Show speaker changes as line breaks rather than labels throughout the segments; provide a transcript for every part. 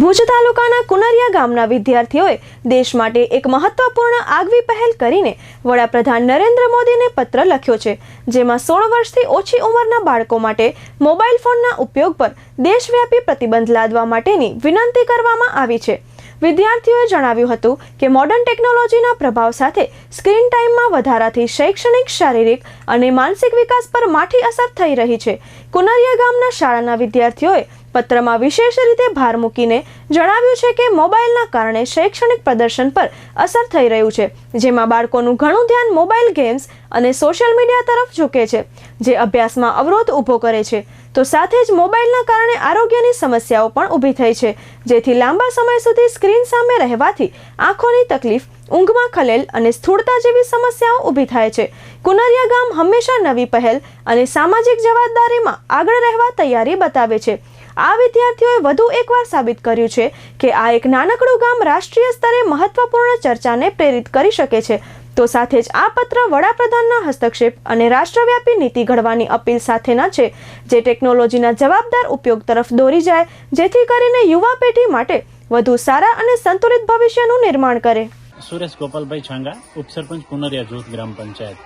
ભુજ તાલુકાના કુનરિયા ગામના વિદ્યાર્થીઓએ દેશ માટે એક મહત્વપૂર્ણ આગવી પહેલ કરીને વડાપ્રધાન નરેન્દ્ર મોદીને પત્ર લખ્યો છે, જેમાં 16 વર્ષથી ઓછી ઉંમરના બાળકો માટે મોબાઈલ ફોનના ઉપયોગ પર દેશવ્યાપી પ્રતિબંધ લાદવા માટેની વિનંતી કરવામાં આવી છે। વિદ્યાર્થીઓએ જણાવ્યું હતું કે મોડર્ન ટેકનોલોજીના પ્રભાવ સાથે સ્ક્રીન ટાઈમમાં વધારાથી શૈક્ષણિક, શારીરિક અને માનસિક વિકાસ પર માઠી અસર થઈ રહી છે। કુનરિયા ગામના શાળાના વિદ્યાર્થીઓએ પત્રમાં વિશેષ રીતે ભાર મૂકીને જણાવ્યું છે કે મોબાઈલના કારણે શૈક્ષણિક પ્રદર્શન પર અસર થઈ રહ્યું છે, જેમાં બાળકોનું ઘણું ધ્યાન મોબાઈલ ગેમ્સ અને સોશિયલ મીડિયા તરફ ઝૂકે છે, જે અભ્યાસમાં અવરોધ ઊભો કરે છે। તો સાથે જ મોબાઈલના કારણે આરોગ્યની સમસ્યાઓ પણ ઊભી થઈ છે, જેથી લાંબા સમય સુધી સ્ક્રીન સામે રહેવાથી આંખોની તકલીફ, ઊંઘમાં ખલેલ અને સ્થૂળતા જેવી સમસ્યાઓ ઊભી થાય છે। કુનરિયા ગામ હંમેશા નવી પહેલ અને સામાજિક જવાબદારીમાં આગળ રહેવા તૈયારી બતાવે છે। આ વિદ્યાર્થીઓએ વધુ એકવાર સાબિત કર્યું છે કે આ એક નાનકડું ગામ રાષ્ટ્રીય સ્તરે મહત્વપૂર્ણ ચર્ચાને પ્રેરિત કરી શકે છે। તો સાથે જ આ પત્ર વડાપ્રધાનના હસ્તક્ષેપ અને રાષ્ટ્રવ્યાપી નીતિ ઘડવાની અપીલ સાથેના છે, જે ટેકનોલોજીના જવાબદાર ઉપયોગ તરફ દોરી જાય, જેથી કરીને યુવા પેઢી માટે વધુ સારા અને સંતુલિત ભવિષ્યનું નિર્માણ કરે।
સુરેશ ગોપાલભાઈ છાંગા, ઉપસરપંચ કુનરિયા જૂથ ગ્રામ પંચાયત।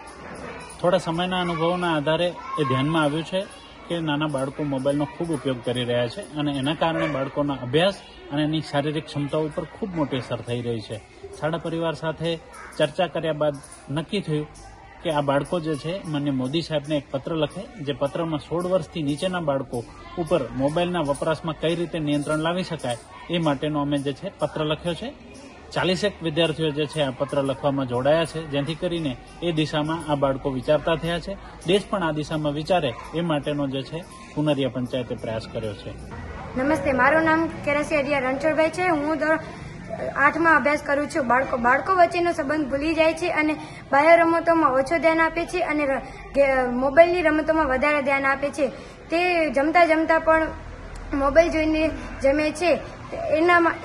થોડા સમયના અનુભવોના આધારે એ ધ્યાનમાં આવ્યું છે કે નાના બાળકો મોબાઈલનો ખૂબ ઉપયોગ કરી રહ્યા છે અને એના કારણે બાળકોના અભ્યાસ અને એની શારીરિક ક્ષમતાઓ ઉપર ખૂબ મોટી અસર થઈ રહી છે। શાળા પરિવાર સાથે ચર્ચા કર્યા બાદ નક્કી થયું કે આ બાળકો જે છે માનનીય મોદી સાહેબને એક પત્ર લખે, જે પત્રમાં 16 વર્ષથી નીચેના બાળકો ઉપર મોબાઈલના વપરાશમાં કઈ રીતે નિયંત્રણ લાવી શકાય એ માટેનો અમે જે છે પત્ર લખ્યો છે। 40 વિદ્યાર્થીઓ જે છે આ પત્ર લખવામાં જોડાયા છે, જેથી કરીને એ દિશામાં આ બાળકો વિચારતા થયા છે। દેશ પણ આ દિશામાં વિચારે એ માટેનો જે છે કુનરિયા પંચાયતે પ્રયાસ કર્યો છે।
નમસ્તે, મારું નામ કેરાસી અડિયા રણછોડભાઈ છે। હું ધોરણ 8માં અભ્યાસ કરું છું। બાળકો વચ્ચેનો સંબંધ ભૂલી જાય છે અને બાહ્ય રમતોમાં ઓછો ધ્યાન આપે છે અને મોબાઈલની રમતોમાં વધારે ધ્યાન આપે છે। તે જમતા પણ મોબાઈલ જોઈને જમે છે।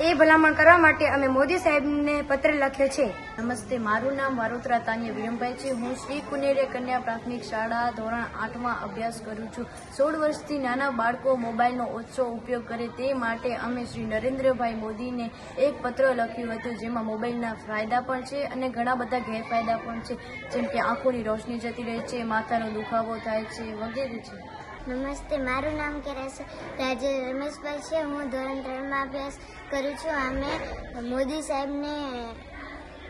એ ભલામણ કરવા માટે અમે મોદી સાહેબને પત્ર લખ્યો છે।
નમસ્તે, મારું નામ વારોત્રા તાનિયા વિરમભાઈ છે। હું શ્રી કુનેરિયા કન્યા પ્રાથમિક શાળા ધોરણ 8માં અભ્યાસ કરું છું। 16 વર્ષથી નાના બાળકો મોબાઈલનો ઓછો ઉપયોગ કરે તે માટે અમે શ્રી નરેન્દ્રભાઈ મોદીને એક પત્ર લખ્યું હતું, જેમાં મોબાઈલના ફાયદા પણ છે અને ઘણા બધા ગેરફાયદા પણ છે, જેમ કે આંખોની રોશની જતી રહે છે, માથાનો દુખાવો થાય છે વગેરે છે।
નમસ્તે, મારું નામ રાજે રમેશભાઈ છે। હું ધોરણ 3માં અભ્યાસ કરું છું। અમે મોદી સાહેબને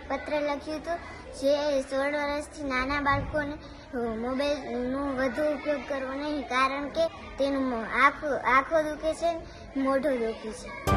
પત્ર લખ્યું હતું, જે 16 વર્ષથી નાના બાળકોને મોબાઈલનો વધુ ઉપયોગ કરવો નહીં, કારણ કે તેનું આંખો દુખે છે, મોઢું દુખે છે।